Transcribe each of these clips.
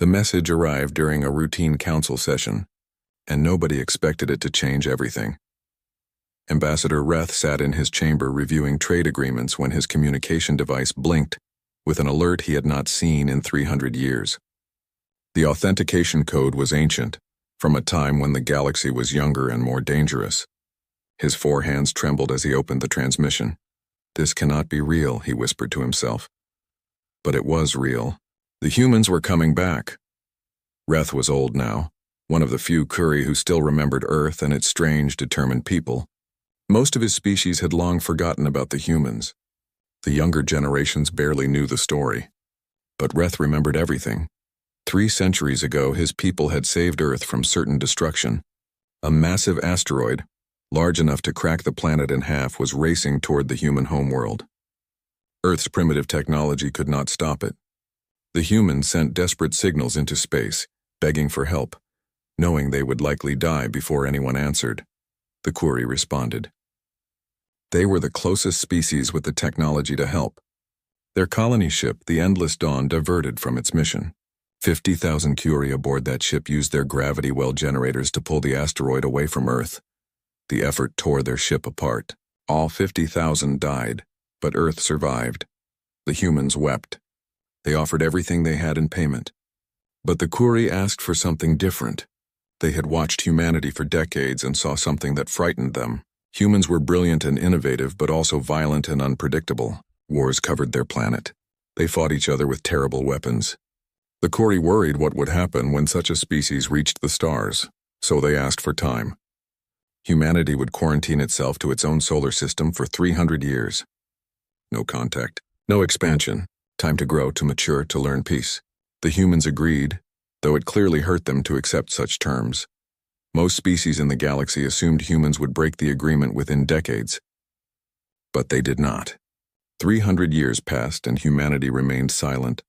The message arrived during a routine council session, and nobody expected it to change everything. Ambassador Reth sat in his chamber reviewing trade agreements when his communication device blinked with an alert he had not seen in 300 years. The authentication code was ancient, from a time when the galaxy was younger and more dangerous. His 4 hands trembled as he opened the transmission. "This cannot be real," he whispered to himself. But it was real. The humans were coming back. Reth was old now, one of the few Kuri who still remembered Earth and its strange, determined people. Most of his species had long forgotten about the humans. The younger generations barely knew the story. But Reth remembered everything. 3 centuries ago, his people had saved Earth from certain destruction. A massive asteroid, large enough to crack the planet in half, was racing toward the human homeworld. Earth's primitive technology could not stop it. The humans sent desperate signals into space, begging for help, knowing they would likely die before anyone answered. The Kuri responded. They were the closest species with the technology to help. Their colony ship, the Endless Dawn, diverted from its mission. 50,000 Kuri aboard that ship used their gravity well generators to pull the asteroid away from Earth. The effort tore their ship apart. All 50,000 died, but Earth survived. The humans wept. They offered everything they had in payment. But the Kuri asked for something different. They had watched humanity for decades and saw something that frightened them. Humans were brilliant and innovative, but also violent and unpredictable. Wars covered their planet. They fought each other with terrible weapons. The Kuri worried what would happen when such a species reached the stars, so they asked for time. Humanity would quarantine itself to its own solar system for 300 years. No contact, no expansion, time to grow, to mature, to learn peace. The humans agreed, though it clearly hurt them to accept such terms. Most species in the galaxy assumed humans would break the agreement within decades. But they did not. 300 years passed and humanity remained silent,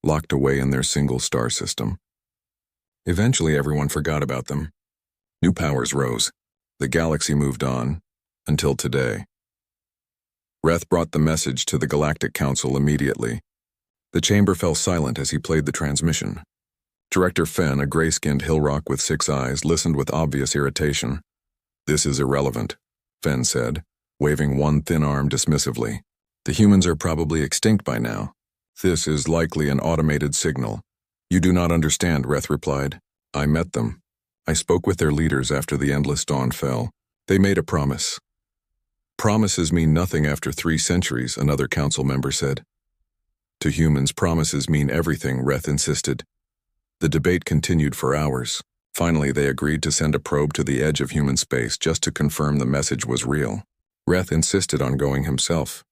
locked away in their single star system. Eventually everyone forgot about them. New powers rose. The galaxy moved on, until today. Reth brought the message to the Galactic Council immediately. The chamber fell silent as he played the transmission. Director Fenn, a gray-skinned Hillrock with 6 eyes, listened with obvious irritation. "This is irrelevant," Fenn said, waving one thin arm dismissively. "The humans are probably extinct by now. This is likely an automated signal." "You do not understand," Reth replied. "I met them. I spoke with their leaders after the Endless Dawn fell. They made a promise." "Promises mean nothing after 3 centuries," another council member said. "To humans, promises mean everything," Reth insisted. The debate continued for hours. Finally, they agreed to send a probe to the edge of human space just to confirm the message was real. Reth insisted on going himself.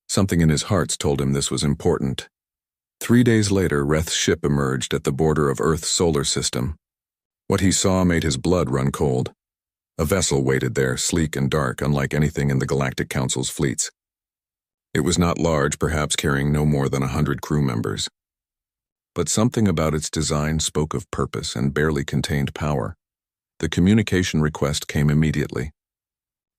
Something in his heart told him this was important. 3 days later, Reth's ship emerged at the border of Earth's solar system. What he saw made his blood run cold. A vessel waited there, sleek and dark, unlike anything in the Galactic Council's fleets. It was not large, perhaps carrying no more than 100 crew members. But something about its design spoke of purpose and barely contained power. The communication request came immediately.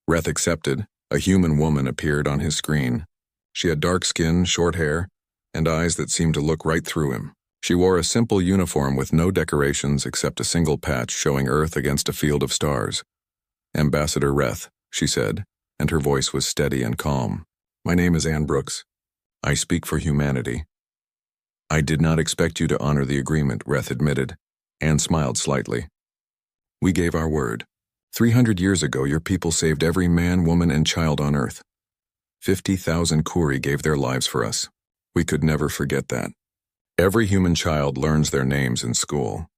Reth accepted. A human woman appeared on his screen. She had dark skin, short hair, and eyes that seemed to look right through him. She wore a simple uniform with no decorations except a single patch showing Earth against a field of stars. "Ambassador Reth," she said, and her voice was steady and calm. "My name is Anne Brooks. I speak for humanity." "I did not expect you to honor the agreement," Reth admitted. Anne smiled slightly. "We gave our word. 300 years ago, your people saved every man, woman, and child on Earth. 50,000 Kuri gave their lives for us. We could never forget that. Every human child learns their names in school.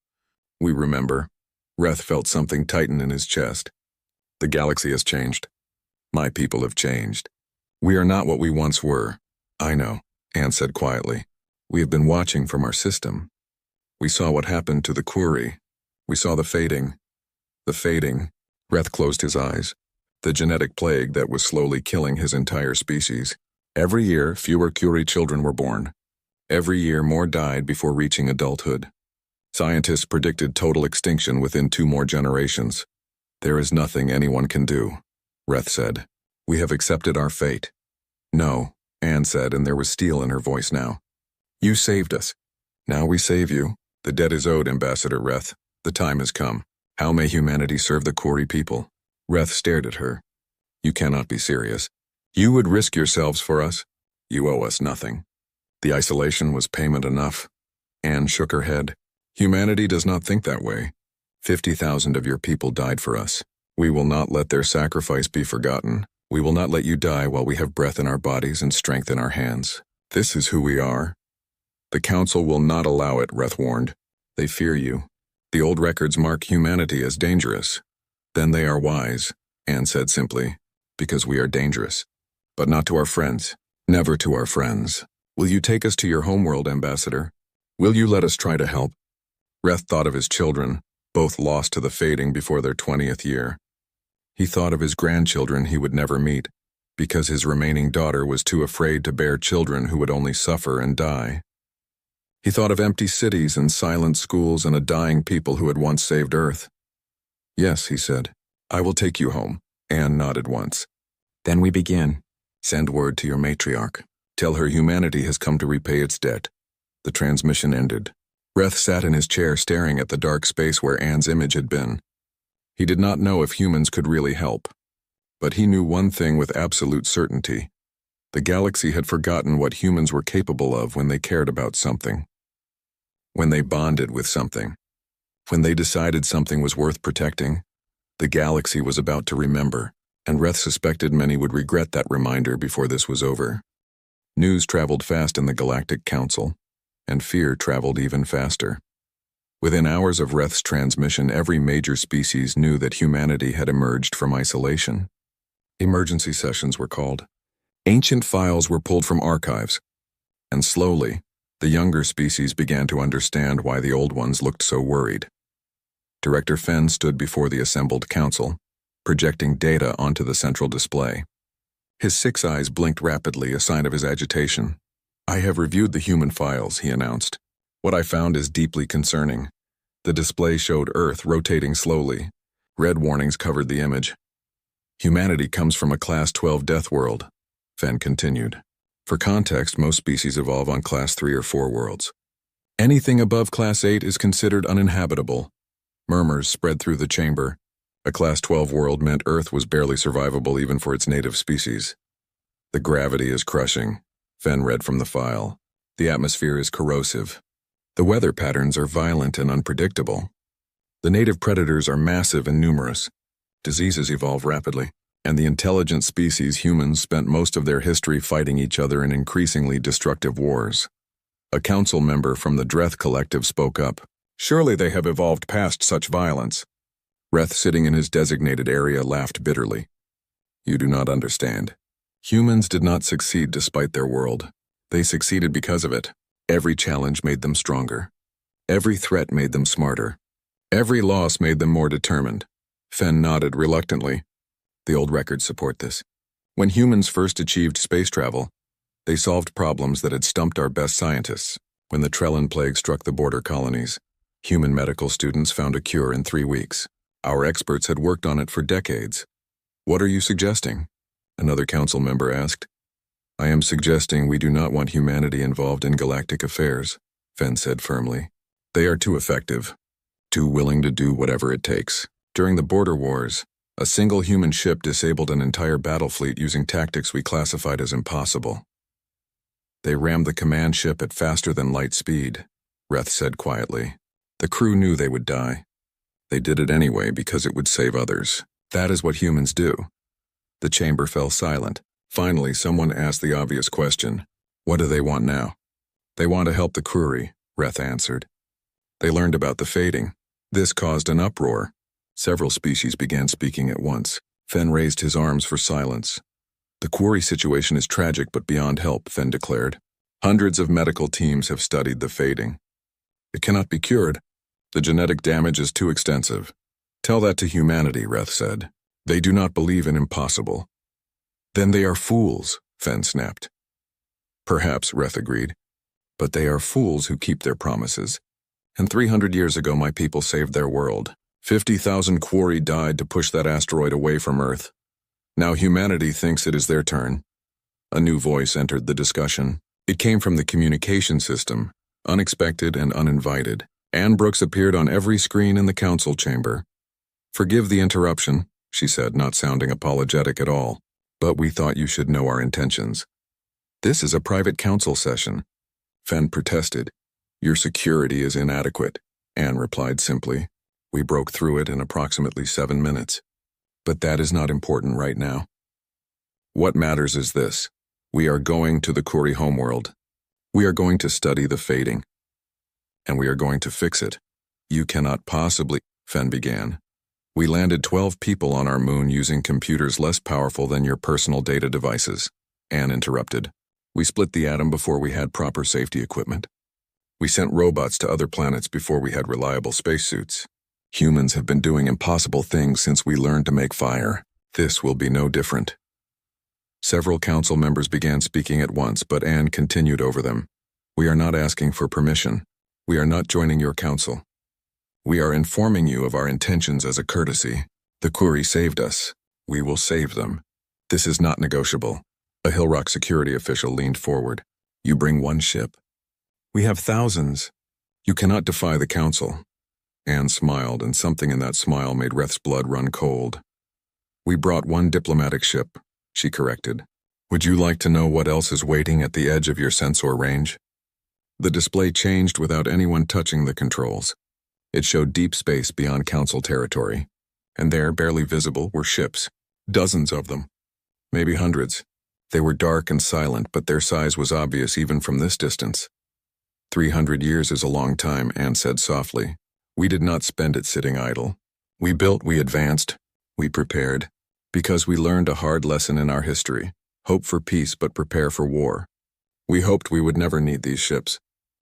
We remember." Reth felt something tighten in his chest. "The galaxy has changed. My people have changed. We are not what we once were." "I know," Anne said quietly. "We have been watching from our system. We saw what happened to the Kuri. We saw the fading." "The fading." Reth closed his eyes. "The genetic plague that was slowly killing his entire species. Every year, fewer Kuri children were born. Every year, more died before reaching adulthood. Scientists predicted total extinction within 2 more generations. There is nothing anyone can do," Reth said. "We have accepted our fate." "No," Anne said, and there was steel in her voice now. "You saved us. Now we save you. The debt is owed, Ambassador Reth. The time has come. How may humanity serve the Kori people? Reth stared at her. You cannot be serious. You would risk yourselves for us? You owe us nothing. The isolation was payment enough. Anne shook her head. Humanity does not think that way. 50,000 of your people died for us. We will not let their sacrifice be forgotten. We will not let you die while we have breath in our bodies and strength in our hands. This is who we are. The Council will not allow it, Reth warned. They fear you. The old records mark humanity as dangerous. Then they are wise, Anne said simply, because we are dangerous. But not to our friends. Never to our friends. Will you take us to your homeworld, Ambassador? Will you let us try to help? Reth thought of his children, both lost to the fading before their 20th year. He thought of his grandchildren he would never meet, because his remaining daughter was too afraid to bear children who would only suffer and die. He thought of empty cities and silent schools and a dying people who had once saved Earth. Yes, he said. I will take you home. Anne nodded once. Then we begin. Send word to your matriarch. Tell her humanity has come to repay its debt. The transmission ended. Reth sat in his chair staring at the dark space where Anne's image had been. He did not know if humans could really help. But he knew one thing with absolute certainty. The galaxy had forgotten what humans were capable of when they cared about something. When they bonded with something. When they decided something was worth protecting, the galaxy was about to remember, and Reth suspected many would regret that reminder before this was over. News traveled fast in the Galactic Council, and fear traveled even faster. Within hours of Reth's transmission, every major species knew that humanity had emerged from isolation. Emergency sessions were called. Ancient files were pulled from archives, and slowly, the younger species began to understand why the old ones looked so worried. Director Fenn stood before the assembled council, projecting data onto the central display. His 6 eyes blinked rapidly, a sign of his agitation. I have reviewed the human files, he announced. What I found is deeply concerning. The display showed Earth rotating slowly. Red warnings covered the image. Humanity comes from a Class 12 death world, Fenn continued. For context, most species evolve on Class 3 or 4 worlds. Anything above Class 8 is considered uninhabitable. Murmurs spread through the chamber. A Class 12 world meant Earth was barely survivable even for its native species. The gravity is crushing, Fenn read from the file. The atmosphere is corrosive. The weather patterns are violent and unpredictable. The native predators are massive and numerous. Diseases evolve rapidly, and the intelligent species humans spent most of their history fighting each other in increasingly destructive wars. A council member from the Dreth Collective spoke up. Surely they have evolved past such violence. Reth, sitting in his designated area, laughed bitterly. You do not understand. Humans did not succeed despite their world. They succeeded because of it. Every challenge made them stronger. Every threat made them smarter. Every loss made them more determined. Fenn nodded reluctantly. The old records support this. When humans first achieved space travel, they solved problems that had stumped our best scientists. When the Trellin plague struck the border colonies, human medical students found a cure in 3 weeks. Our experts had worked on it for decades. What are you suggesting? Another council member asked. I am suggesting we do not want humanity involved in galactic affairs, Fenn said firmly. They are too effective, too willing to do whatever it takes. During the border wars, a single human ship disabled an entire battle fleet using tactics we classified as impossible. They rammed the command ship at faster-than-light speed, Reth said quietly. The crew knew they would die. They did it anyway because it would save others. That is what humans do. The chamber fell silent. Finally, someone asked the obvious question. What do they want now? They want to help the Kuri, Reth answered. They learned about the fading. This caused an uproar. Several species began speaking at once. Fenn raised his arms for silence. The Kuri situation is tragic but beyond help, Fenn declared. Hundreds of medical teams have studied the fading. It cannot be cured. The genetic damage is too extensive. Tell that to humanity, Reth said. They do not believe in impossible. Then they are fools, Fenn snapped. Perhaps, Reth agreed. But they are fools who keep their promises. And 300 years ago my people saved their world. 50,000 Kuri died to push that asteroid away from Earth. Now humanity thinks it is their turn. A new voice entered the discussion. It came from the communication system, unexpected and uninvited. Anne Brooks appeared on every screen in the council chamber. "Forgive the interruption," she said, not sounding apologetic at all, "but we thought you should know our intentions." "This is a private council session," Fenn protested. "Your security is inadequate," Anne replied simply. "We broke through it in approximately 7 minutes. But that is not important right now. What matters is this. We are going to the Kuri homeworld. We are going to study the fading. And we are going to fix it. You cannot possibly," Fenn began. "We landed 12 people on our moon using computers less powerful than your personal data devices," Anne interrupted. "We split the atom before we had proper safety equipment. We sent robots to other planets before we had reliable spacesuits. Humans have been doing impossible things since we learned to make fire. This will be no different." Several council members began speaking at once, but Anne continued over them. "We are not asking for permission. We are not joining your council. We are informing you of our intentions as a courtesy. The Kuri saved us. We will save them. This is not negotiable." A Hill Rock security official leaned forward. "You bring one ship. We have thousands. You cannot defy the council." Anne smiled, and something in that smile made Reth's blood run cold. "We brought one diplomatic ship," she corrected. "Would you like to know what else is waiting at the edge of your sensor range?" The display changed without anyone touching the controls. It showed deep space beyond council territory, and there, barely visible, were ships. Dozens of them. Maybe hundreds. They were dark and silent, but their size was obvious even from this distance. 300 years is a long time," Anne said softly. "We did not spend it sitting idle. We built, we advanced, we prepared, because we learned a hard lesson in our history. Hope for peace, but prepare for war. We hoped we would never need these ships.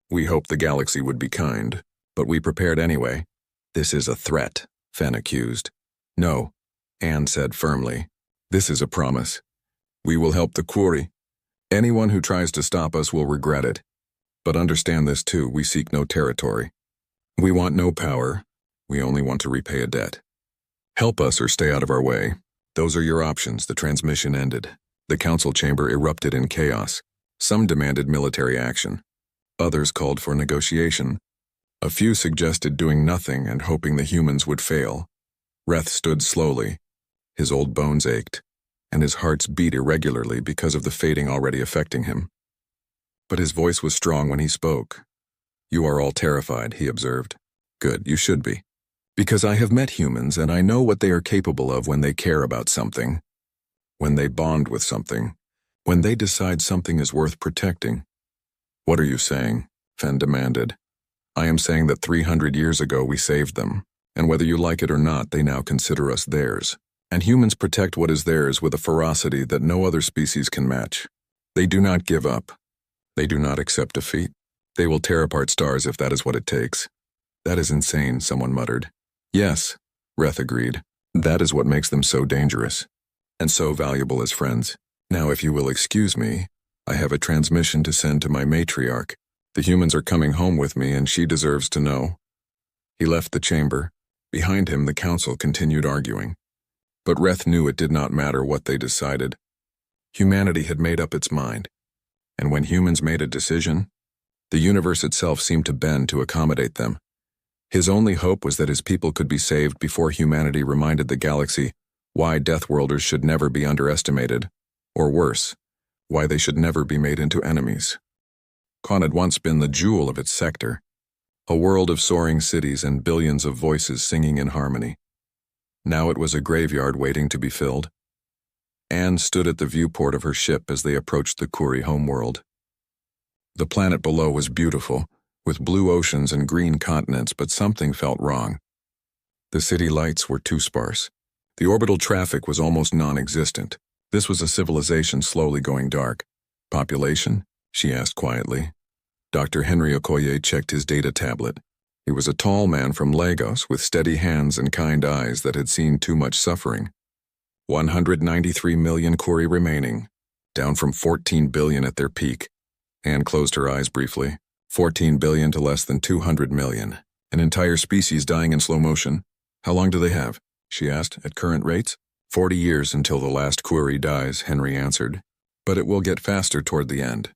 We hoped the galaxy would be kind, but we prepared anyway." "This is a threat," Fenn accused. "No," Anne said firmly. "This is a promise. We will help the Kuri. Anyone who tries to stop us will regret it. But understand this too, we seek no territory. We want no power. We only want to repay a debt. Help us or stay out of our way. Those are your options." The transmission ended. The council chamber erupted in chaos. Some demanded military action. Others called for negotiation. A few suggested doing nothing and hoping the humans would fail. Reth stood slowly. His old bones ached, and his heart beat irregularly because of the fading already affecting him. But his voice was strong when he spoke. "You are all terrified," he observed. "Good, you should be. Because I have met humans and I know what they are capable of when they care about something. When they bond with something. When they decide something is worth protecting." "What are you saying?" Fenn demanded. "I am saying that 300 years ago we saved them, and whether you like it or not, they now consider us theirs. And humans protect what is theirs with a ferocity that no other species can match. They do not give up. They do not accept defeat. They will tear apart stars if that is what it takes." "That is insane," someone muttered. "Yes," Reth agreed. "That is what makes them so dangerous, and so valuable as friends. Now, if you will excuse me, I have a transmission to send to my matriarch. The humans are coming home with me, and she deserves to know." He left the chamber. Behind him, the council continued arguing. But Reth knew it did not matter what they decided. Humanity had made up its mind, and when humans made a decision, the universe itself seemed to bend to accommodate them. His only hope was that his people could be saved before humanity reminded the galaxy why Deathworlders should never be underestimated, or worse, why they should never be made into enemies. Khan had once been the jewel of its sector, a world of soaring cities and billions of voices singing in harmony. Now it was a graveyard waiting to be filled. Anne stood at the viewport of her ship as they approached the Kuri homeworld. The planet below was beautiful, with blue oceans and green continents, but something felt wrong. The city lights were too sparse. The orbital traffic was almost non-existent. This was a civilization slowly going dark. "Population?" she asked quietly. Dr. Henry Okoye checked his data tablet. He was a tall man from Lagos with steady hands and kind eyes that had seen too much suffering. 193 million Kuri remaining, down from 14 billion at their peak. Anne closed her eyes briefly. 14 billion to less than 200 million. An entire species dying in slow motion. "How long do they have?" she asked, "at current rates?" 40 years until the last Kuri dies, Henry answered. "But it will get faster toward the end.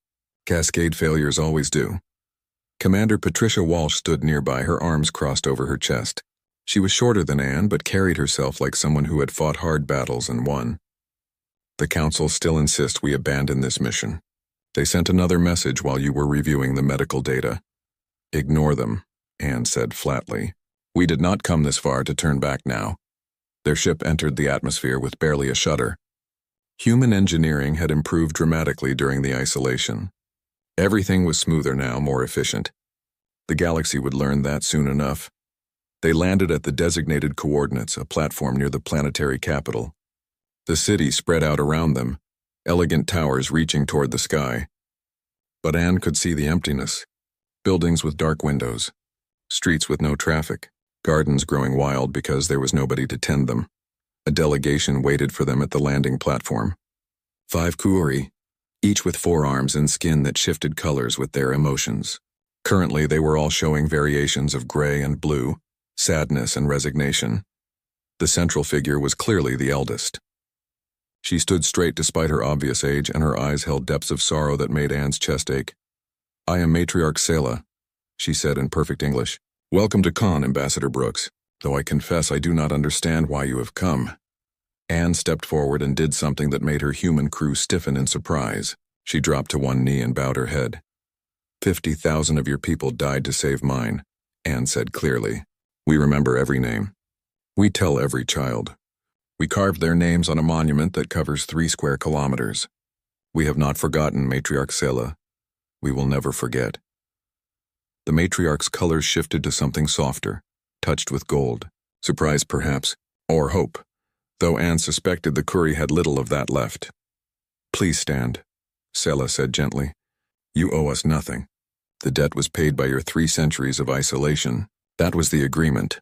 Cascade failures always do." Commander Patricia Walsh stood nearby, her arms crossed over her chest. She was shorter than Anne, but carried herself like someone who had fought hard battles and won. The Council still insist we abandon this mission. They sent another message while you were reviewing the medical data. Ignore them, Anne said flatly. We did not come this far to turn back now. Their ship entered the atmosphere with barely a shudder. Human engineering had improved dramatically during the isolation. Everything was smoother now, more efficient. The galaxy would learn that soon enough. They landed at the designated coordinates, a platform near the planetary capital. The city spread out around them, elegant towers reaching toward the sky. But Anne could see the emptiness. Buildings with dark windows, streets with no traffic, gardens growing wild because there was nobody to tend them. A delegation waited for them at the landing platform. 5 Kuori, each with 4 arms and skin that shifted colors with their emotions. Currently, they were all showing variations of gray and blue, sadness and resignation. The central figure was clearly the eldest. She stood straight despite her obvious age, and her eyes held depths of sorrow that made Anne's chest ache. I am Matriarch Selah, she said in perfect English. Welcome to Khan, Ambassador Brooks, though I confess I do not understand why you have come. Anne stepped forward and did something that made her human crew stiffen in surprise. She dropped to one knee and bowed her head. 50,000 of your people died to save mine, Anne said clearly. We remember every name. We tell every child. We carved their names on a monument that covers 3 square kilometers. We have not forgotten, Matriarch Selah. We will never forget. The matriarch's colors shifted to something softer, touched with gold, surprise perhaps, or hope, though Anne suspected the Kuori had little of that left. Please stand, Selah said gently. You owe us nothing. The debt was paid by your 3 centuries of isolation. That was the agreement.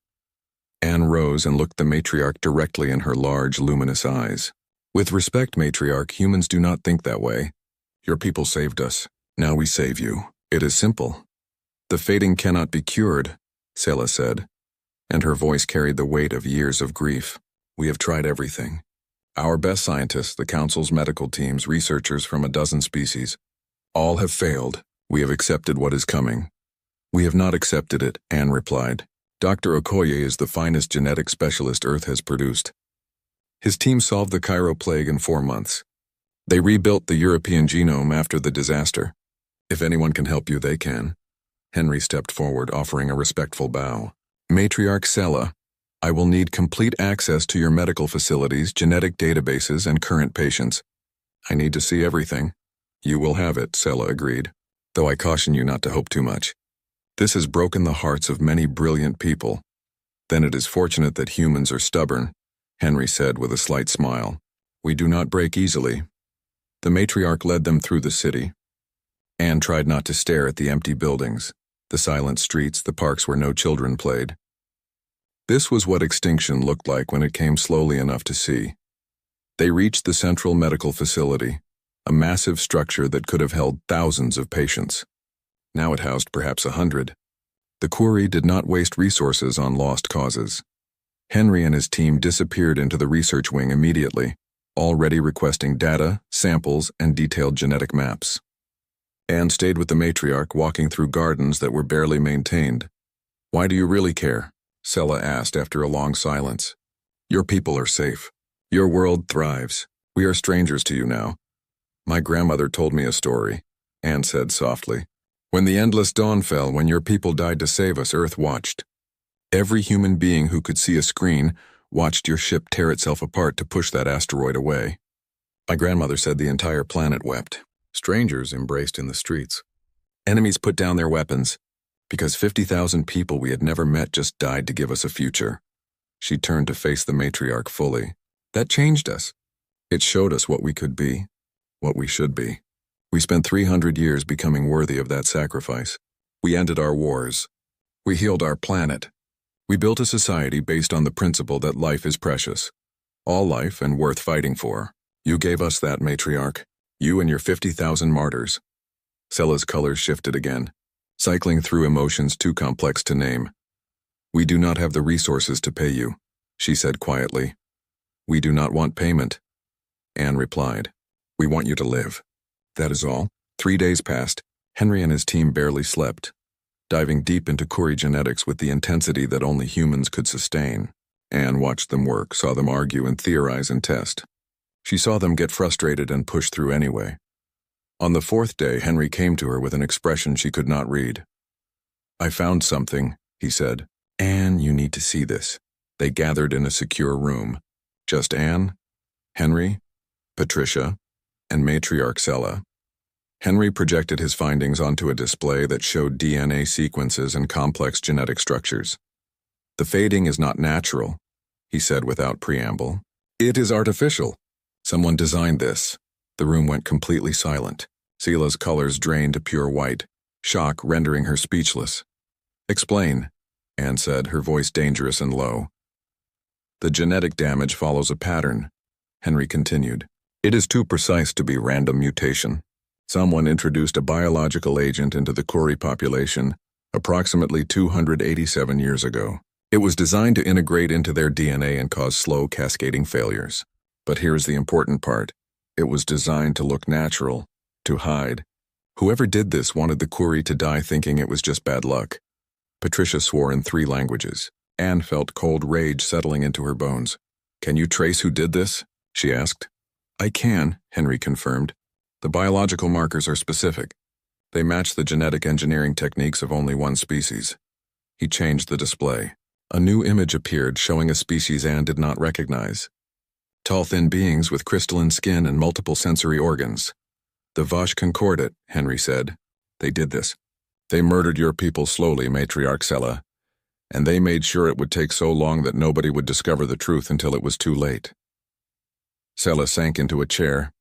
Anne rose and looked the matriarch directly in her large, luminous eyes. With respect, matriarch, humans do not think that way. Your people saved us. Now we save you. It is simple. The fading cannot be cured, Selah said, and her voice carried the weight of years of grief. We have tried everything. Our best scientists, the Council's medical teams, researchers from a dozen species, all have failed. We have accepted what is coming. We have not accepted it, Anne replied. Dr. Okoye is the finest genetic specialist Earth has produced. His team solved the Cairo plague in 4 months. They rebuilt the European genome after the disaster. If anyone can help you, they can. Henry stepped forward, offering a respectful bow. Matriarch Selah, I will need complete access to your medical facilities, genetic databases, and current patients. I need to see everything. You will have it, Selah agreed, though I caution you not to hope too much. This has broken the hearts of many brilliant people. Then it is fortunate that humans are stubborn, Henry said with a slight smile. We do not break easily. The matriarch led them through the city. Anne tried not to stare at the empty buildings, the silent streets, the parks where no children played. This was what extinction looked like when it came slowly enough to see. They reached the central medical facility, a massive structure that could have held thousands of patients. Now it housed perhaps 100. The Kuori did not waste resources on lost causes. Henry and his team disappeared into the research wing immediately, already requesting data, samples, and detailed genetic maps. Anne stayed with the matriarch, walking through gardens that were barely maintained. Why do you really care? Selah asked after a long silence. Your people are safe. Your world thrives. We are strangers to you now. My grandmother told me a story, Anne said softly. When the endless dawn fell, when your people died to save us, Earth watched. Every human being who could see a screen watched your ship tear itself apart to push that asteroid away. My grandmother said the entire planet wept. Strangers embraced in the streets. Enemies put down their weapons, because 50,000 people we had never met just died to give us a future. She turned to face the matriarch fully. That changed us. It showed us what we could be, what we should be. We spent 300 years becoming worthy of that sacrifice. We ended our wars. We healed our planet. We built a society based on the principle that life is precious. All life and worth fighting for. You gave us that, matriarch. You and your 50,000 martyrs. Selah's colors shifted again, cycling through emotions too complex to name. We do not have the resources to pay you, she said quietly. We do not want payment, Anne replied. We want you to live. That is all. 3 days passed. Henry and his team barely slept. diving deep into Kuri genetics with the intensity that only humans could sustain. Anne watched them work, saw them argue and theorize and test. She saw them get frustrated and push through anyway. On the fourth day, Henry came to her with an expression she could not read. "I found something," he said. "Anne, you need to see this." They gathered in a secure room. Just Anne, Henry, Patricia, and matriarch Sela. Henry projected his findings onto a display that showed DNA sequences and complex genetic structures. "The fading is not natural," he said without preamble. "It is artificial. Someone designed this." The room went completely silent. Sela's colors drained to pure white, shock rendering her speechless. "Explain," Anne said, her voice dangerous and low. "The genetic damage follows a pattern," Henry continued. "It is too precise to be random mutation. Someone introduced a biological agent into the Kuri population approximately 287 years ago. It was designed to integrate into their DNA and cause slow, cascading failures. But here's the important part. It was designed to look natural, to hide. Whoever did this wanted the Kuri to die thinking it was just bad luck." Patricia swore in 3 languages. Anne felt cold rage settling into her bones. "Can you trace who did this?" she asked. "I can," Henry confirmed. "The biological markers are specific. They match the genetic engineering techniques of only one species." He changed the display. A new image appeared showing a species Anne did not recognize. Tall, thin beings with crystalline skin and multiple sensory organs. "The Vash Concordate," Henry said. "They did this. They murdered your people slowly, Matriarch Sela, and they made sure it would take so long that nobody would discover the truth until it was too late." Sela sank into a chair,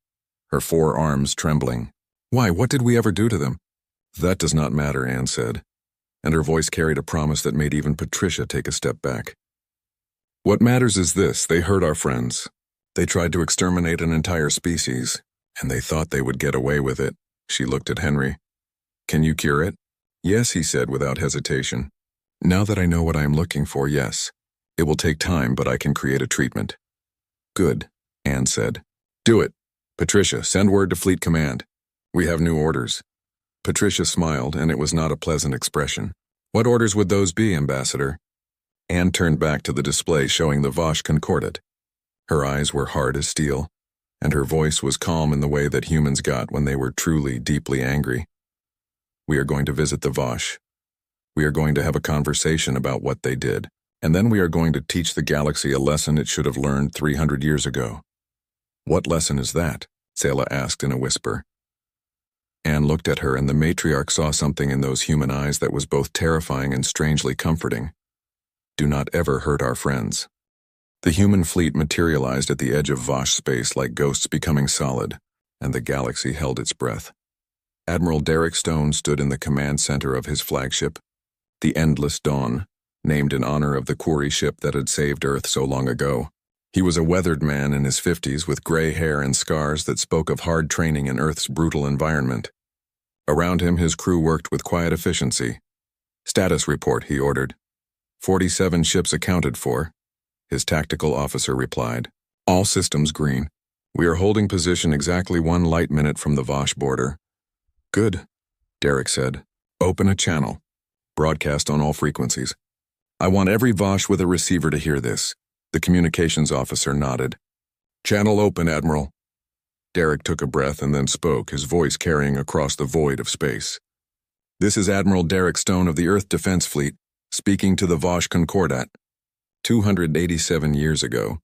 her 4 arms trembling. "Why, what did we ever do to them?" "That does not matter," Anne said, and her voice carried a promise that made even Patricia take a step back. "What matters is this: they hurt our friends. They tried to exterminate an entire species, and they thought they would get away with it." She looked at Henry. "Can you cure it?" "Yes," he said without hesitation. "Now that I know what I am looking for, yes. It will take time, but I can create a treatment." "Good," Anne said. "Do it. Patricia, send word to Fleet Command. We have new orders." Patricia smiled, and it was not a pleasant expression. "What orders would those be, Ambassador?" Anne turned back to the display showing the Vash Concordate. Her eyes were hard as steel, and her voice was calm in the way that humans got when they were truly, deeply angry. "We are going to visit the Vash. We are going to have a conversation about what they did, and then we are going to teach the galaxy a lesson it should have learned 300 years ago." "What lesson is that?" Sela asked in a whisper. Anne looked at her, and the matriarch saw something in those human eyes that was both terrifying and strangely comforting. "Do not ever hurt our friends." The human fleet materialized at the edge of Vash space like ghosts becoming solid, and the galaxy held its breath. Admiral Derek Stone stood in the command center of his flagship, the Endless Dawn, named in honor of the Kuri ship that had saved Earth so long ago. He was a weathered man in his 50s with gray hair and scars that spoke of hard training in Earth's brutal environment. Around him, his crew worked with quiet efficiency. "Status report," he ordered. 47 ships accounted for," his tactical officer replied. "All systems green. We are holding position exactly 1 light minute from the Vash border." "Good," Derek said. "Open a channel. Broadcast on all frequencies. I want every Vash with a receiver to hear this." The communications officer nodded. "Channel open, Admiral." Derek took a breath and then spoke, his voice carrying across the void of space. "This is Admiral Derek Stone of the Earth Defense Fleet, speaking to the Vash Concordate. 287 years ago,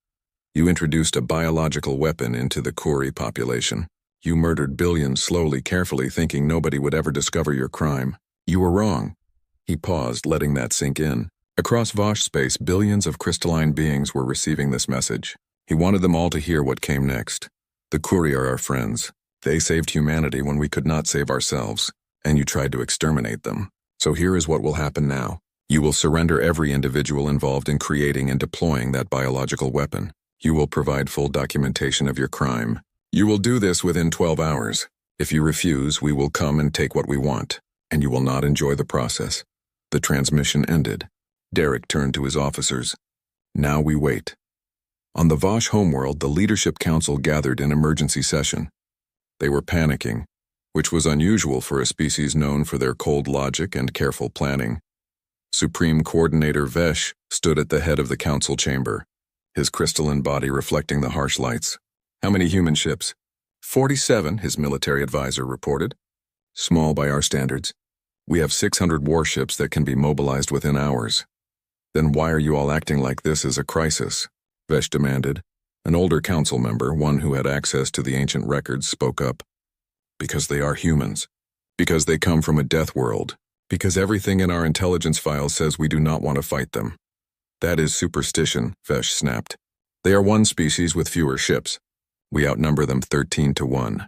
you introduced a biological weapon into the Kuri population. You murdered billions slowly, carefully, thinking nobody would ever discover your crime. You were wrong." He paused, letting that sink in. Across Vash space, billions of crystalline beings were receiving this message. He wanted them all to hear what came next. "The Kuri are our friends. They saved humanity when we could not save ourselves, and you tried to exterminate them. So here is what will happen now. You will surrender every individual involved in creating and deploying that biological weapon. You will provide full documentation of your crime. You will do this within 12 hours. If you refuse, we will come and take what we want, and you will not enjoy the process." The transmission ended. Derek turned to his officers. "Now we wait." On the Vash homeworld, the Leadership Council gathered in emergency session. They were panicking. which was unusual for a species known for their cold logic and careful planning. Supreme Coordinator Vesh stood at the head of the council chamber, his crystalline body reflecting the harsh lights. "How many human ships?" 47, his military advisor reported. "Small by our standards. We have 600 warships that can be mobilized within hours." "Then why are you all acting like this is a crisis?" Vesh demanded. An older council member, one who had access to the ancient records, spoke up. "Because they are humans. Because they come from a death world. Because everything in our intelligence files says we do not want to fight them." "That is superstition," Vesh snapped. "They are one species with fewer ships. We outnumber them 13 to 1.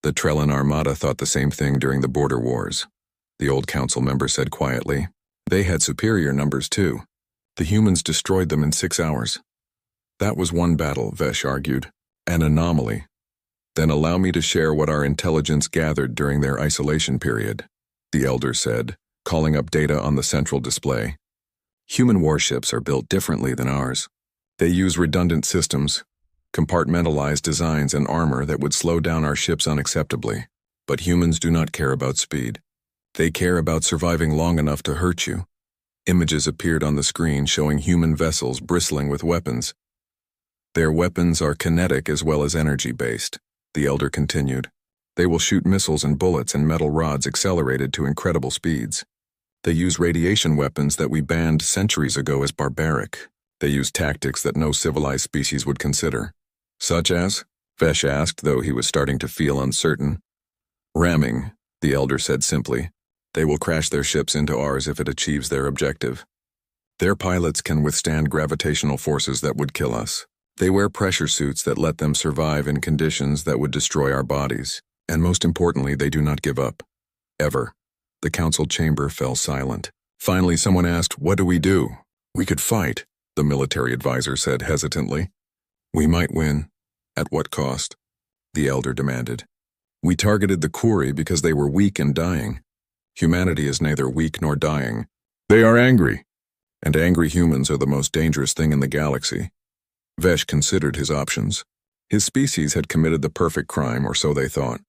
The Trellin Armada thought the same thing during the border wars," the old council member said quietly. "They had superior numbers too. The humans destroyed them in 6 hours." "That was one battle," Vesh argued. "An anomaly." "Then allow me to share what our intelligence gathered during their isolation period," the elder said, calling up data on the central display. "Human warships are built differently than ours. They use redundant systems, compartmentalized designs and armor that would slow down our ships unacceptably. But humans do not care about speed. They care about surviving long enough to hurt you." Images appeared on the screen showing human vessels bristling with weapons. "Their weapons are kinetic as well as energy-based," the elder continued. "They will shoot missiles and bullets and metal rods accelerated to incredible speeds. They use radiation weapons that we banned centuries ago as barbaric. They use tactics that no civilized species would consider." "Such as?" Vesh asked, though he was starting to feel uncertain. "Ramming," the elder said simply. "They will crash their ships into ours if it achieves their objective. Their pilots can withstand gravitational forces that would kill us. They wear pressure suits that let them survive in conditions that would destroy our bodies. And most importantly, they do not give up. Ever." The council chamber fell silent. Finally, someone asked, "What do we do?" "We could fight," the military advisor said hesitantly. "We might win. At what cost?" the elder demanded. "We targeted the Kuri because they were weak and dying. Humanity is neither weak nor dying. They are angry. And angry humans are the most dangerous thing in the galaxy." Vesh considered his options. His species had committed the perfect crime, or so they thought.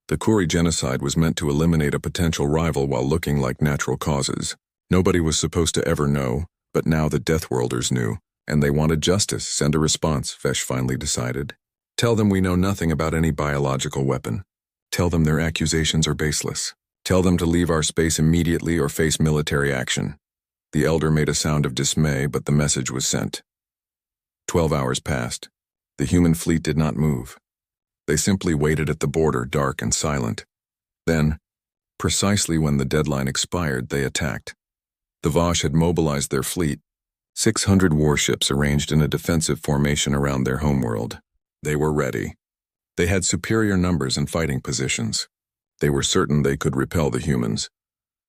The Kuri genocide was meant to eliminate a potential rival while looking like natural causes. Nobody was supposed to ever know, but now the Deathworlders knew, and they wanted justice and a response, Vesh finally decided. "Tell them we know nothing about any biological weapon. Tell them their accusations are baseless. Tell them to leave our space immediately or face military action." The elder made a sound of dismay, but the message was sent. 12 hours passed. The human fleet did not move. They simply waited at the border, dark and silent. Then, precisely when the deadline expired, they attacked. The Vosh had mobilized their fleet, 600 warships arranged in a defensive formation around their homeworld. They were ready. They had superior numbers and fighting positions. They were certain they could repel the humans.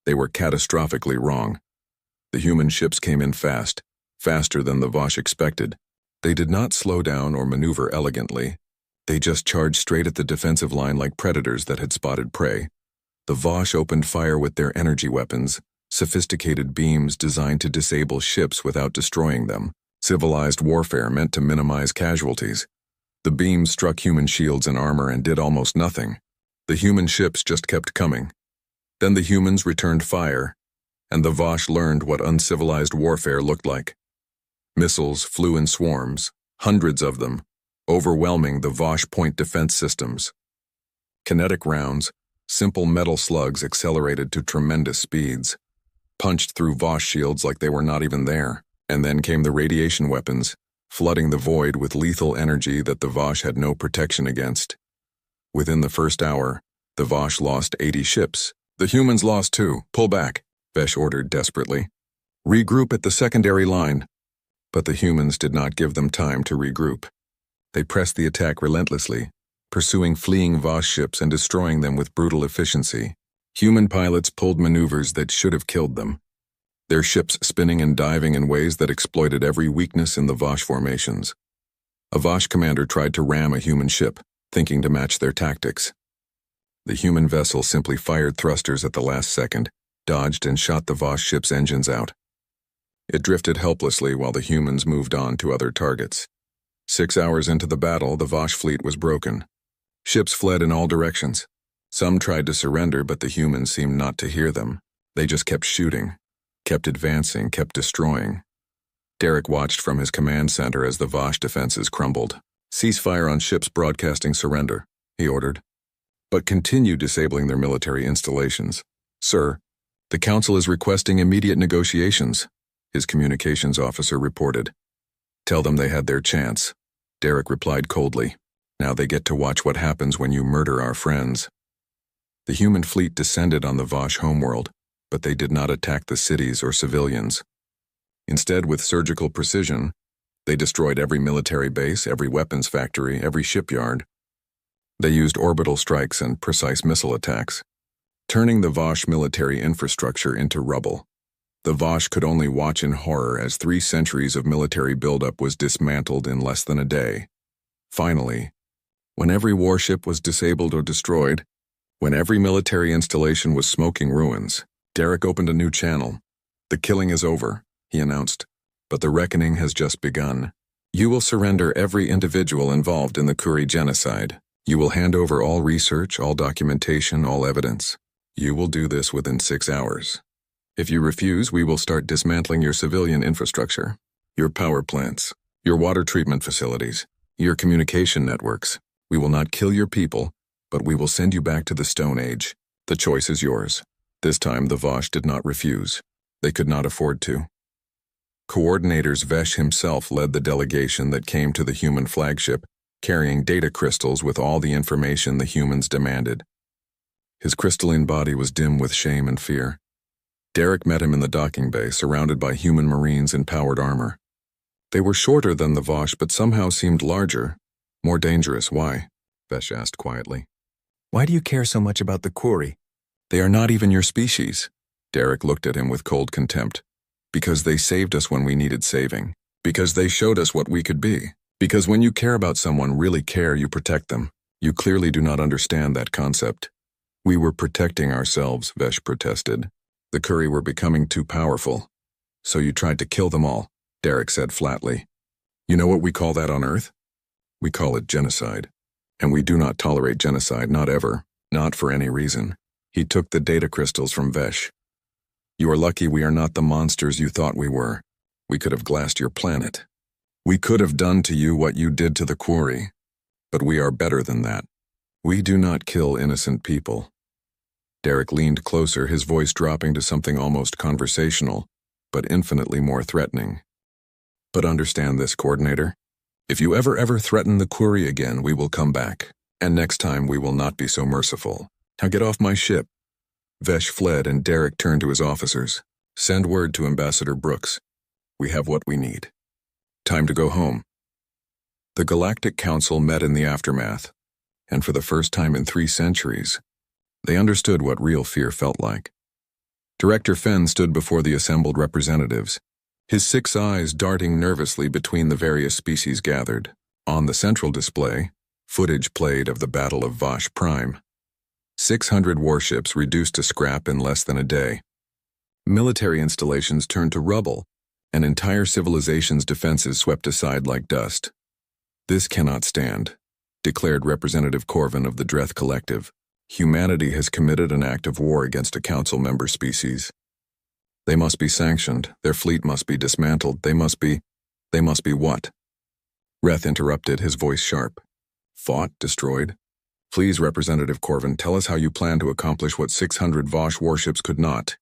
They were catastrophically wrong. The human ships came in fast, faster than the Vosh expected. They did not slow down or maneuver elegantly. They just charged straight at the defensive line like predators that had spotted prey. The Vosh opened fire with their energy weapons, sophisticated beams designed to disable ships without destroying them. Civilized warfare meant to minimize casualties. The beams struck human shields and armor and did almost nothing. The human ships just kept coming. Then the humans returned fire, and the Vosh learned what uncivilized warfare looked like. Missiles flew in swarms, hundreds of them, overwhelming the Vosh point defense systems. Kinetic rounds, simple metal slugs accelerated to tremendous speeds, punched through Vosh shields like they were not even there. And then came the radiation weapons, flooding the void with lethal energy that the Vosh had no protection against. Within the first hour, the Vosh lost 80 ships. "The humans lost too. Pull back," Vesh ordered desperately. "Regroup at the secondary line." But the humans did not give them time to regroup. They pressed the attack relentlessly, pursuing fleeing Vosh ships and destroying them with brutal efficiency. Human pilots pulled maneuvers that should have killed them, their ships spinning and diving in ways that exploited every weakness in the Vosh formations. A Vosh commander tried to ram a human ship, thinking to match their tactics. The human vessel simply fired thrusters at the last second, dodged and shot the Vosh ship's engines out. It drifted helplessly while the humans moved on to other targets. 6 hours into the battle, the Vosh fleet was broken. Ships fled in all directions. Some tried to surrender, but the humans seemed not to hear them. They just kept shooting, kept advancing, kept destroying. Derek watched from his command center as the Vosh defenses crumbled. "Cease fire on ships broadcasting surrender," he ordered. "But continue disabling their military installations." "Sir, the Council is requesting immediate negotiations," his communications officer reported. "Tell them they had their chance," Derek replied coldly. "Now they get to watch what happens when you murder our friends." The human fleet descended on the Vosh homeworld, but they did not attack the cities or civilians. Instead, with surgical precision, they destroyed every military base, every weapons factory, every shipyard. They used orbital strikes and precise missile attacks, turning the Vosh military infrastructure into rubble. The Vosh could only watch in horror as 3 centuries of military buildup was dismantled in less than a day. Finally, when every warship was disabled or destroyed, when every military installation was smoking ruins, Derek opened a new channel. "The killing is over," he announced, "but the reckoning has just begun. You will surrender every individual involved in the Kuri genocide. You will hand over all research, all documentation, all evidence. You will do this within 6 hours. If you refuse, we will start dismantling your civilian infrastructure, your power plants, your water treatment facilities, your communication networks. We will not kill your people, but we will send you back to the Stone Age. The choice is yours." This time the Vosh did not refuse. They could not afford to. Coordinators Vesh himself led the delegation that came to the human flagship, carrying data crystals with all the information the humans demanded. His crystalline body was dim with shame and fear. Derek met him in the docking bay, surrounded by human marines in powered armor. They were shorter than the Vosh, but somehow seemed larger, more dangerous. "Why?" Vesh asked quietly. "Why do you care so much about the Kuri? They are not even your species." Derek looked at him with cold contempt. "Because they saved us when we needed saving. Because they showed us what we could be. Because when you care about someone, really care, you protect them. You clearly do not understand that concept." "We were protecting ourselves," Vesh protested. "The Kuri were becoming too powerful. So you tried to kill them all," Derek said flatly. "You know what we call that on Earth? We call it genocide. And we do not tolerate genocide, not ever, not for any reason." He took the data crystals from Vesh. "You are lucky we are not the monsters you thought we were. We could have glassed your planet. We could have done to you what you did to the Kuri. But we are better than that. We do not kill innocent people." Derek leaned closer, his voice dropping to something almost conversational, but infinitely more threatening. "But understand this, Coordinator. If you ever threaten the Kuri again, we will come back. And next time we will not be so merciful. Now get off my ship." Vesh fled and Derek turned to his officers. "Send word to Ambassador Brooks. We have what we need. Time to go home." The Galactic Council met in the aftermath, and for the first time in 3 centuries, they understood what real fear felt like. Director Fenn stood before the assembled representatives, his 6 eyes darting nervously between the various species gathered. On the central display, footage played of the Battle of Vosh Prime. 600 warships reduced to scrap in less than a day. Military installations turned to rubble, and entire civilization's defenses swept aside like dust. "This cannot stand," declared Representative Corvin of the Dreth Collective. "Humanity has committed an act of war against a council member species. They must be sanctioned, their fleet must be dismantled, they must be what?" Reth interrupted, his voice sharp. "Fought, destroyed? Please, Representative Corvin, tell us how you plan to accomplish what 600 Vosh warships could not."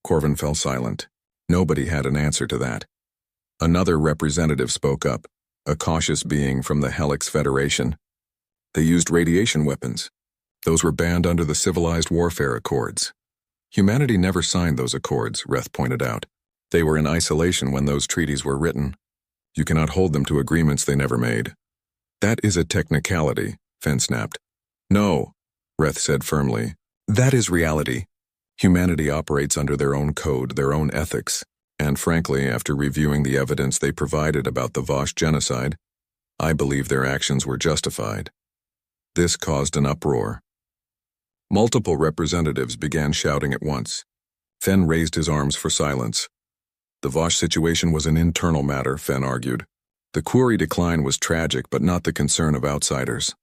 Corvin fell silent. Nobody had an answer to that. Another representative spoke up, a cautious being from the Helix Federation. "They used radiation weapons. Those were banned under the Civilized Warfare Accords." "Humanity never signed those accords," Reth pointed out. "They were in isolation when those treaties were written. You cannot hold them to agreements they never made." "That is a technicality," Fenn snapped. "No," Reth said firmly. "That is reality. Humanity operates under their own code, their own ethics, and frankly, after reviewing the evidence they provided about the Vosh genocide, I believe their actions were justified." This caused an uproar. Multiple representatives began shouting at once. Fenn raised his arms for silence. The Vosh situation was an internal matter, Fenn argued. The Kuri decline was tragic, but not the concern of outsiders.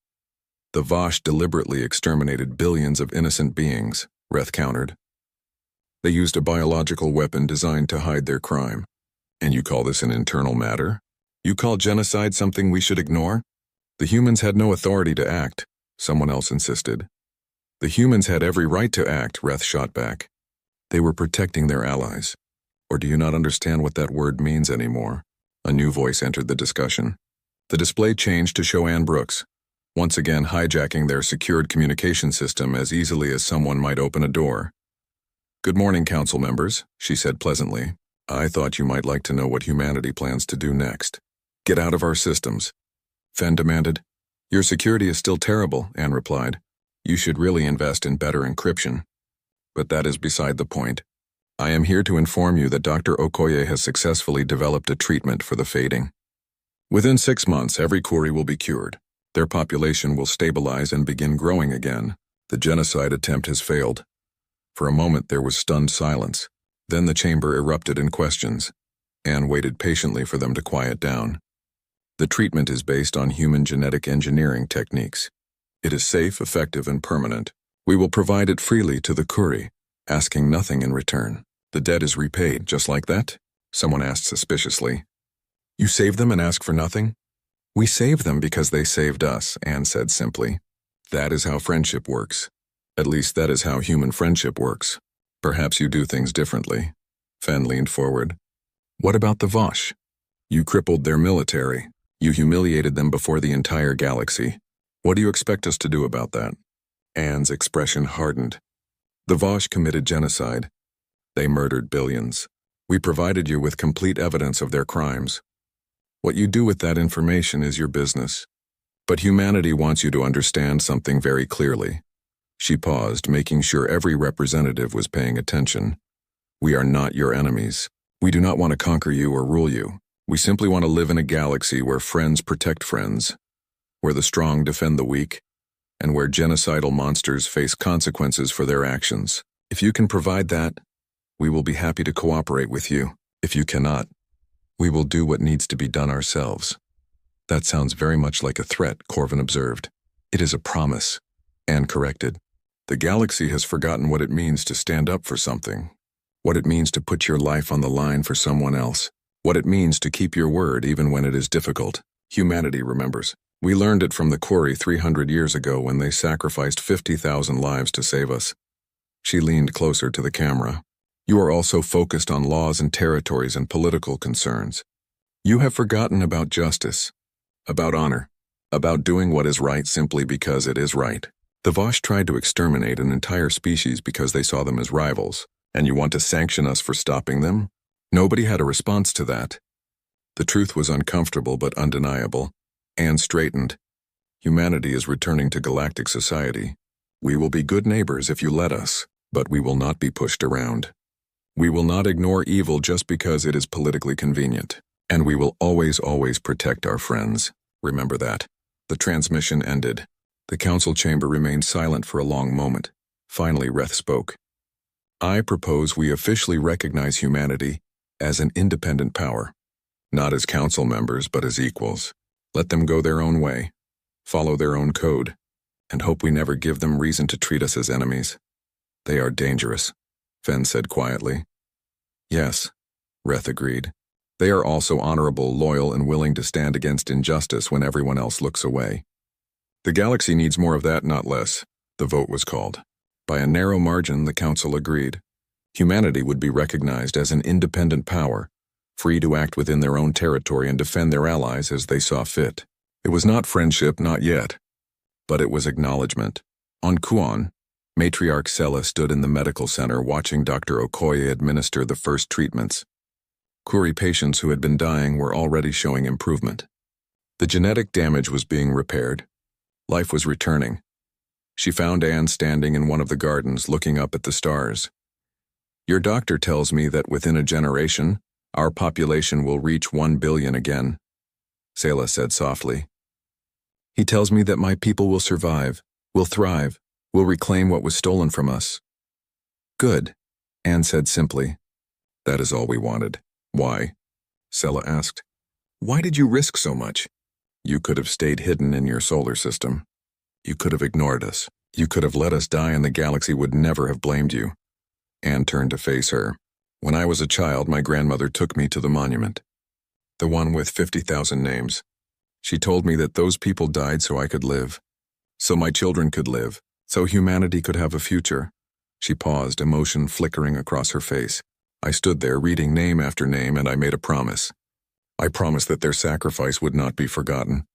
The Vosh deliberately exterminated billions of innocent beings, Reth countered. They used a biological weapon designed to hide their crime. And you call this an internal matter? You call genocide something we should ignore? The humans had no authority to act, someone else insisted. The humans had every right to act, Reth shot back. They were protecting their allies. Or do you not understand what that word means anymore? A new voice entered the discussion. The display changed to show Ann Brooks, once again hijacking their secured communication system as easily as someone might open a door. "Good morning, council members," she said pleasantly. "I thought you might like to know what humanity plans to do next." "Get out of our systems," Fen demanded. "Your security is still terrible," Ann replied. "You should really invest in better encryption." "But that is beside the point. I am here to inform you that Dr. Okoye has successfully developed a treatment for the fading. Within 6 months, every Kuri will be cured. Their population will stabilize and begin growing again. The genocide attempt has failed." For a moment there was stunned silence. Then the chamber erupted in questions. Anne waited patiently for them to quiet down. "The treatment is based on human genetic engineering techniques. It is safe, effective, and permanent. We will provide it freely to the Kuri, asking nothing in return." "The debt is repaid, just like that?" someone asked suspiciously. "You save them and ask for nothing?" "We save them because they saved us," Anne said simply. "That is how friendship works. At least that is how human friendship works. Perhaps you do things differently." Fen leaned forward. "What about the Vosh? You crippled their military. You humiliated them before the entire galaxy. What do you expect us to do about that?" Anne's expression hardened. "The Vosh committed genocide. They murdered billions. We provided you with complete evidence of their crimes. What you do with that information is your business. But humanity wants you to understand something very clearly." She paused, making sure every representative was paying attention. "We are not your enemies. We do not want to conquer you or rule you. We simply want to live in a galaxy where friends protect friends, where the strong defend the weak, and where genocidal monsters face consequences for their actions. If you can provide that, we will be happy to cooperate with you. If you cannot, we will do what needs to be done ourselves." "That sounds very much like a threat," Corvin observed. "It is a promise," Anne corrected. "The galaxy has forgotten what it means to stand up for something, what it means to put your life on the line for someone else, what it means to keep your word even when it is difficult. Humanity remembers. We learned it from the Kuri 300 years ago when they sacrificed 50,000 lives to save us." She leaned closer to the camera. "You are also focused on laws and territories and political concerns. You have forgotten about justice, about honor, about doing what is right simply because it is right. The Vosh tried to exterminate an entire species because they saw them as rivals, and you want to sanction us for stopping them? Nobody had a response to that." The truth was uncomfortable but undeniable. Anne straightened. "Humanity is returning to galactic society. We will be good neighbors if you let us, but we will not be pushed around. We will not ignore evil just because it is politically convenient. And we will always protect our friends. Remember that." The transmission ended. The council chamber remained silent for a long moment. Finally, Reth spoke. "I propose we officially recognize humanity as an independent power. Not as council members, but as equals. Let them go their own way, follow their own code, and hope we never give them reason to treat us as enemies. They are dangerous," Fen said quietly. "Yes," Reth agreed. "They are also honorable, loyal, and willing to stand against injustice when everyone else looks away. The galaxy needs more of that, not less." The vote was called. By a narrow margin, the council agreed. Humanity would be recognized as an independent power, free to act within their own territory and defend their allies as they saw fit. It was not friendship, not yet, but it was acknowledgement. On Kuon, Matriarch Sela stood in the medical center watching Dr. Okoye administer the first treatments. Kuri patients who had been dying were already showing improvement. The genetic damage was being repaired. Life was returning. She found Anne standing in one of the gardens looking up at the stars. "Your doctor tells me that within a generation, our population will reach 1 billion again," Sela said softly. "He tells me that my people will survive, will thrive, will reclaim what was stolen from us." "Good," Anne said simply. "That is all we wanted." "Why?" Sela asked. "Why did you risk so much? You could have stayed hidden in your solar system." You could have ignored us. You could have let us die and the galaxy would never have blamed you. Anne turned to face her. When I was a child, my grandmother took me to the monument. The one with 50,000 names. She told me that those people died so I could live. So my children could live. So humanity could have a future. She paused, emotion flickering across her face. I stood there reading name after name and I made a promise. I promised that their sacrifice would not be forgotten.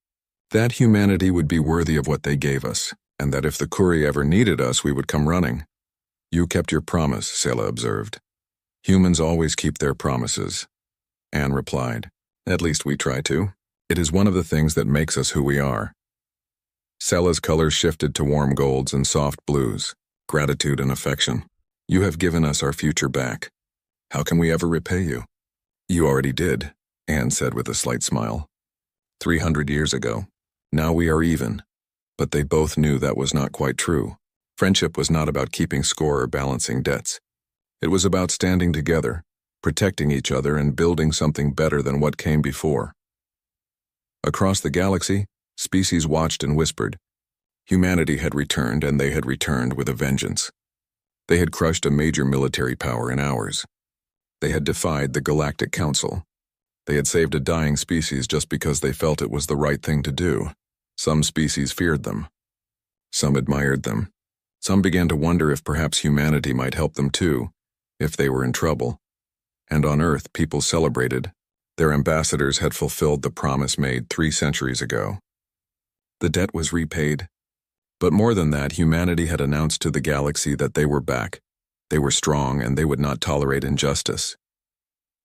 That humanity would be worthy of what they gave us, and that if the Kuri ever needed us, we would come running. You kept your promise, Selah observed. Humans always keep their promises. Anne replied. At least we try to. It is one of the things that makes us who we are. Selah's colors shifted to warm golds and soft blues, gratitude and affection. You have given us our future back. How can we ever repay you? You already did, Anne said with a slight smile. 300 years ago. Now we are even. But they both knew that was not quite true. Friendship was not about keeping score or balancing debts. It was about standing together, protecting each other and building something better than what came before. Across the galaxy, species watched and whispered. Humanity had returned, and they had returned with a vengeance. They had crushed a major military power in hours. They had defied the Galactic Council. They had saved a dying species just because they felt it was the right thing to do. Some species feared them. Some admired them. Some began to wonder if perhaps humanity might help them too, if they were in trouble. And on Earth, people celebrated. Their ambassadors had fulfilled the promise made 3 centuries ago. The debt was repaid. But more than that, humanity had announced to the galaxy that they were back. They were strong and they would not tolerate injustice.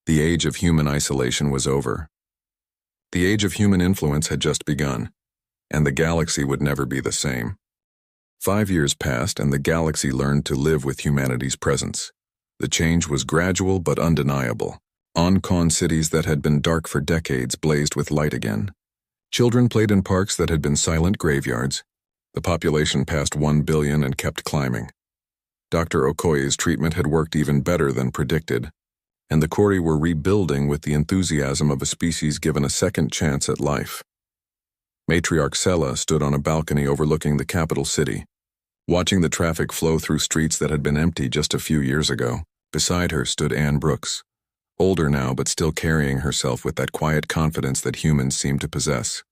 The age of human isolation was over. The age of human influence had just begun, and the galaxy would never be the same. 5 years passed and the galaxy learned to live with humanity's presence. The change was gradual but undeniable. On-con cities that had been dark for decades blazed with light again. Children played in parks that had been silent graveyards. The population passed 1 billion and kept climbing. Dr. Okoye's treatment had worked even better than predicted, and the Kuri were rebuilding with the enthusiasm of a species given a second chance at life. Matriarch Selah stood on a balcony overlooking the capital city, watching the traffic flow through streets that had been empty just a few years ago. Beside her stood Anne Brooks, older now but still carrying herself with that quiet confidence that humans seem to possess.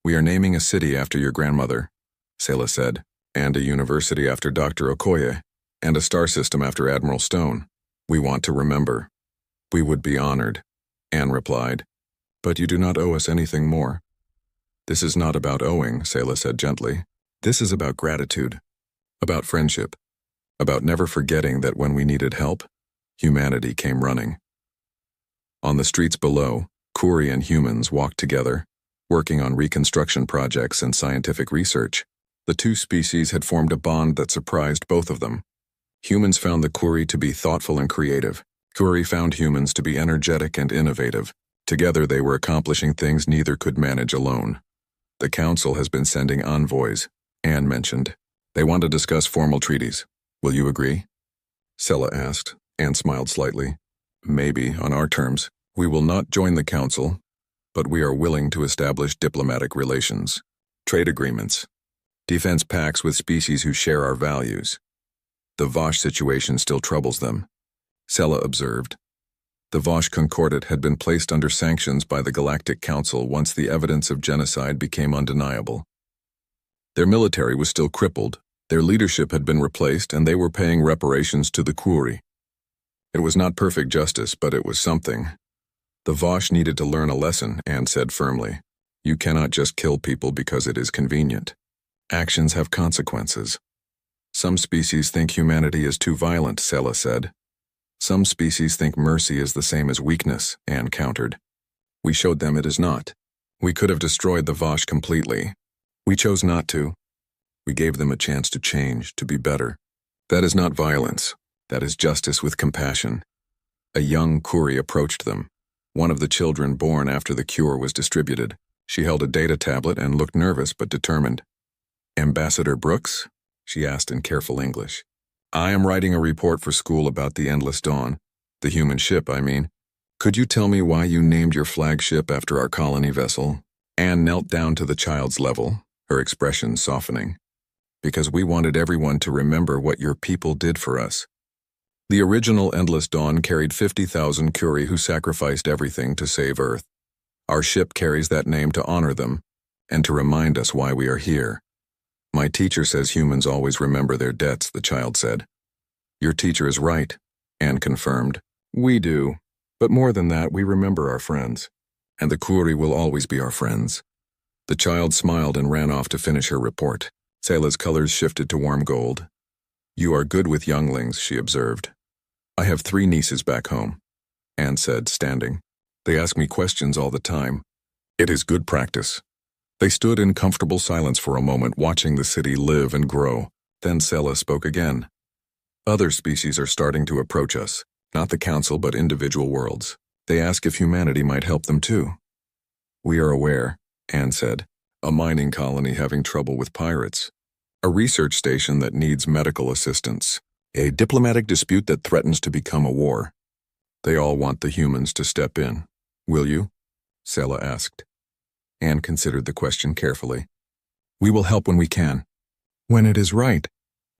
We are naming a city after your grandmother, Selah said, and a university after Dr. Okoye, and a star system after Admiral Stone. We want to remember. We would be honored, Anne replied. But you do not owe us anything more. This is not about owing, Selah said gently. This is about gratitude, about friendship, about never forgetting that when we needed help, humanity came running. On the streets below, Kuri and humans walked together, working on reconstruction projects and scientific research. The two species had formed a bond that surprised both of them. Humans found the Kuri to be thoughtful and creative. Kuri found humans to be energetic and innovative. Together they were accomplishing things neither could manage alone. The Council has been sending envoys, Anne mentioned. They want to discuss formal treaties. Will you agree? Selah asked. Anne smiled slightly. Maybe, on our terms. We will not join the Council, but we are willing to establish diplomatic relations, trade agreements, defense pacts with species who share our values. The Vosh situation still troubles them, Selah observed. The Vosh Concordat had been placed under sanctions by the Galactic Council once the evidence of genocide became undeniable. Their military was still crippled, their leadership had been replaced, and they were paying reparations to the Kuri. It was not perfect justice, but it was something. The Vosh needed to learn a lesson, Anne said firmly. You cannot just kill people because it is convenient. Actions have consequences. Some species think humanity is too violent, Selah said. Some species think mercy is the same as weakness, Anne countered. We showed them it is not. We could have destroyed the Vosh completely. We chose not to. We gave them a chance to change, to be better. That is not violence. That is justice with compassion. A young Kuri approached them. One of the children born after the cure was distributed. She held a data tablet and looked nervous but determined. Ambassador Brooks? She asked in careful English. I am writing a report for school about the Endless Dawn. The human ship, I mean. Could you tell me why you named your flagship after our colony vessel? Anne knelt down to the child's level, her expression softening. Because we wanted everyone to remember what your people did for us. The original Endless Dawn carried 50,000 Curie who sacrificed everything to save Earth. Our ship carries that name to honor them, and to remind us why we are here. My teacher says humans always remember their debts, the child said. Your teacher is right, Anne confirmed. We do, but more than that, we remember our friends. And the Curie will always be our friends. The child smiled and ran off to finish her report. Selah's colors shifted to warm gold. You are good with younglings, she observed. I have 3 nieces back home, Anne said, standing. They ask me questions all the time. It is good practice. They stood in comfortable silence for a moment, watching the city live and grow. Then Selah spoke again. Other species are starting to approach us, not the council but individual worlds. They ask if humanity might help them too. We are aware, Anne said. A mining colony having trouble with pirates. A research station that needs medical assistance. A diplomatic dispute that threatens to become a war. They all want the humans to step in. Will you? Selah asked. Anne considered the question carefully. We will help when we can. When it is right.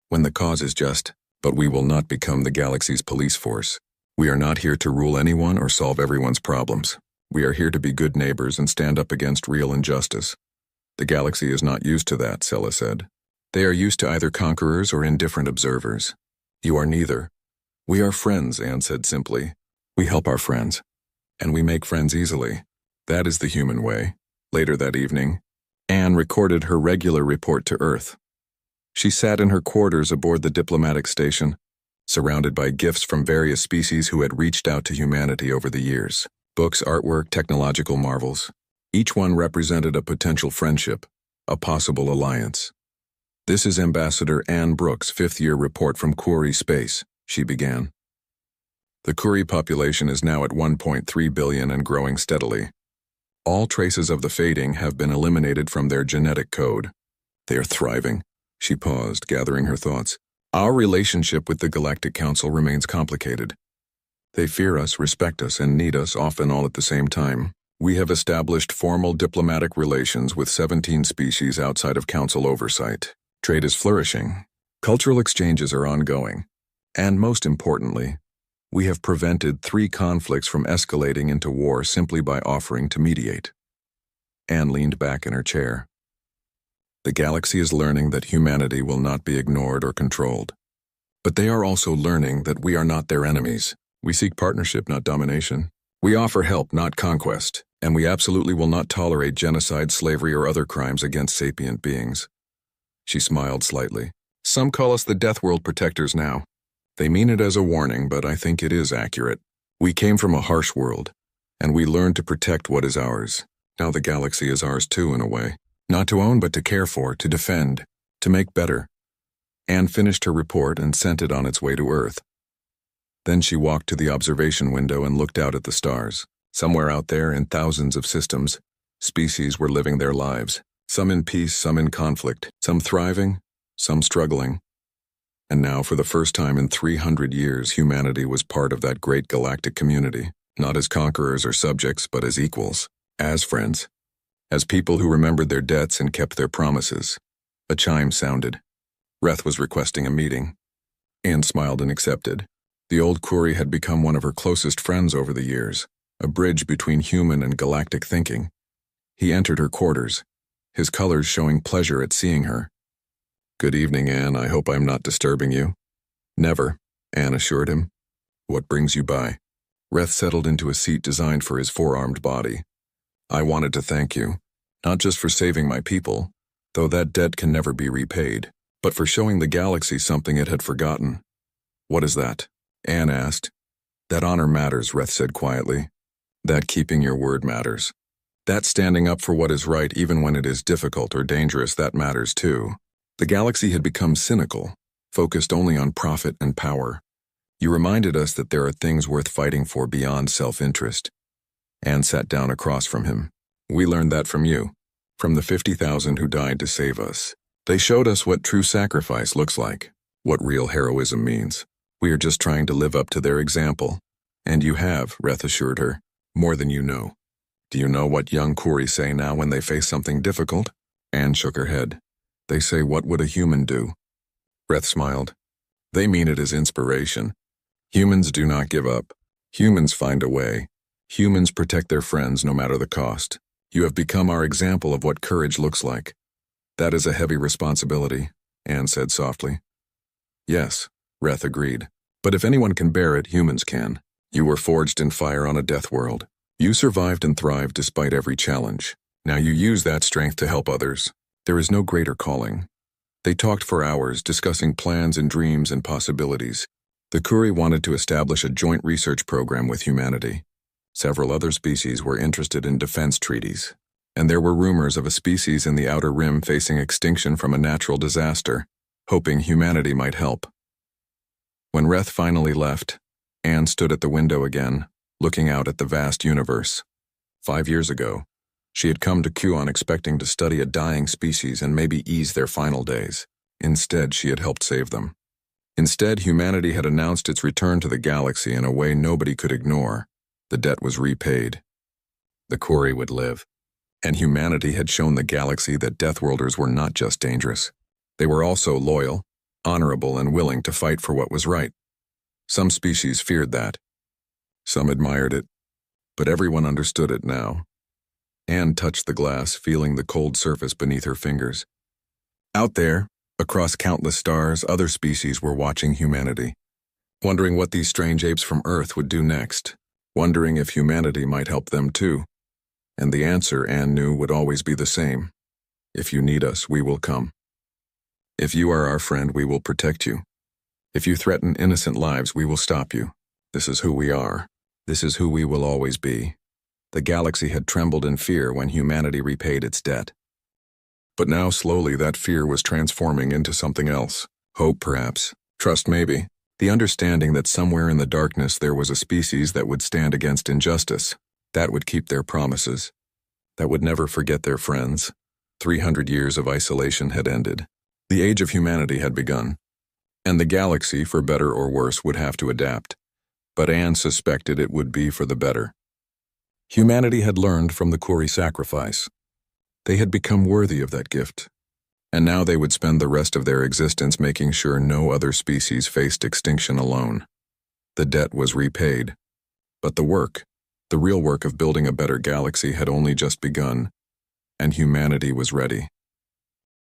When the cause is just. But we will not become the galaxy's police force. We are not here to rule anyone or solve everyone's problems. We are here to be good neighbors and stand up against real injustice. The galaxy is not used to that, Selah said. They are used to either conquerors or indifferent observers. You are neither. We are friends, Anne said simply. We help our friends. And we make friends easily. That is the human way. Later that evening, Anne recorded her regular report to Earth. She sat in her quarters aboard the diplomatic station, surrounded by gifts from various species who had reached out to humanity over the years. Books, artwork, technological marvels. Each one represented a potential friendship, a possible alliance. This is Ambassador Anne Brooks' 5th-year report from Curie Space, she began. The Curie population is now at 1.3 billion and growing steadily. All traces of the fading have been eliminated from their genetic code. They are thriving. She paused, gathering her thoughts. Our relationship with the Galactic Council remains complicated. They fear us, respect us, and need us, often all at the same time. We have established formal diplomatic relations with 17 species outside of Council oversight. Trade is flourishing. Cultural exchanges are ongoing. And most importantly, we have prevented 3 conflicts from escalating into war simply by offering to mediate. Anne leaned back in her chair. The galaxy is learning that humanity will not be ignored or controlled. But they are also learning that we are not their enemies. We seek partnership, not domination. We offer help, not conquest. And we absolutely will not tolerate genocide, slavery, or other crimes against sapient beings. She smiled slightly. Some call us the Death World Protectors now. They mean it as a warning, but I think it is accurate. We came from a harsh world, and we learned to protect what is ours. Now the galaxy is ours too, in a way. Not to own, but to care for, to defend, to make better. Anne finished her report and sent it on its way to Earth. Then she walked to the observation window and looked out at the stars. Somewhere out there, in thousands of systems, species were living their lives. Some in peace, some in conflict, some thriving, some struggling. And now, for the first time in 300 years, humanity was part of that great galactic community, not as conquerors or subjects, but as equals, as friends, as people who remembered their debts and kept their promises. A chime sounded. Reth was requesting a meeting. Anne smiled and accepted. The old Curie had become one of her closest friends over the years, a bridge between human and galactic thinking. He entered her quarters, his colors showing pleasure at seeing her. Good evening, Anne. I hope I'm not disturbing you. Never, Anne assured him. What brings you by? Reth settled into a seat designed for his 4-armed body. I wanted to thank you, not just for saving my people, though that debt can never be repaid, but for showing the galaxy something it had forgotten. What is that? Anne asked. That honor matters, Reth said quietly. That keeping your word matters. That standing up for what is right even when it is difficult or dangerous, that matters too. The galaxy had become cynical, focused only on profit and power. You reminded us that there are things worth fighting for beyond self-interest. Anne sat down across from him. We learned that from you, from the 50,000 who died to save us. They showed us what true sacrifice looks like, what real heroism means. We are just trying to live up to their example. And you have, Reth assured her, more than you know. Do you know what young Curie say now when they face something difficult? Anne shook her head. They say, what would a human do? Reth smiled. They mean it as inspiration. Humans do not give up. Humans find a way. Humans protect their friends no matter the cost. You have become our example of what courage looks like. That is a heavy responsibility, Anne said softly. Yes, Reth agreed. But if anyone can bear it, humans can. You were forged in fire on a death world. You survived and thrived despite every challenge. Now you use that strength to help others. There is no greater calling. They talked for hours, discussing plans and dreams and possibilities. The Kuri wanted to establish a joint research program with humanity. Several other species were interested in defense treaties. And there were rumors of a species in the Outer Rim facing extinction from a natural disaster, hoping humanity might help. When Reth finally left, Anne stood at the window again, looking out at the vast universe. 5 years ago, she had come to Kuon expecting to study a dying species and maybe ease their final days. Instead, she had helped save them. Instead, humanity had announced its return to the galaxy in a way nobody could ignore. The debt was repaid. The Kuri would live. And humanity had shown the galaxy that Deathworlders were not just dangerous. They were also loyal, honorable, and willing to fight for what was right. Some species feared that. Some admired it. But everyone understood it now. Anne touched the glass, feeling the cold surface beneath her fingers. Out there, across countless stars, other species were watching humanity, wondering what these strange apes from Earth would do next, wondering if humanity might help them too. And the answer, Anne knew, would always be the same. If you need us, we will come. If you are our friend, we will protect you. If you threaten innocent lives, we will stop you. This is who we are. This is who we will always be. The galaxy had trembled in fear when humanity repaid its debt. But now slowly that fear was transforming into something else. Hope, perhaps. Trust, maybe. The understanding that somewhere in the darkness there was a species that would stand against injustice, that would keep their promises, that would never forget their friends. 300 years of isolation had ended. The age of humanity had begun. And the galaxy, for better or worse, would have to adapt. But Anne suspected it would be for the better. Humanity had learned from the Kuri sacrifice. They had become worthy of that gift. And now they would spend the rest of their existence making sure no other species faced extinction alone. The debt was repaid. But the work, the real work of building a better galaxy, had only just begun, and humanity was ready.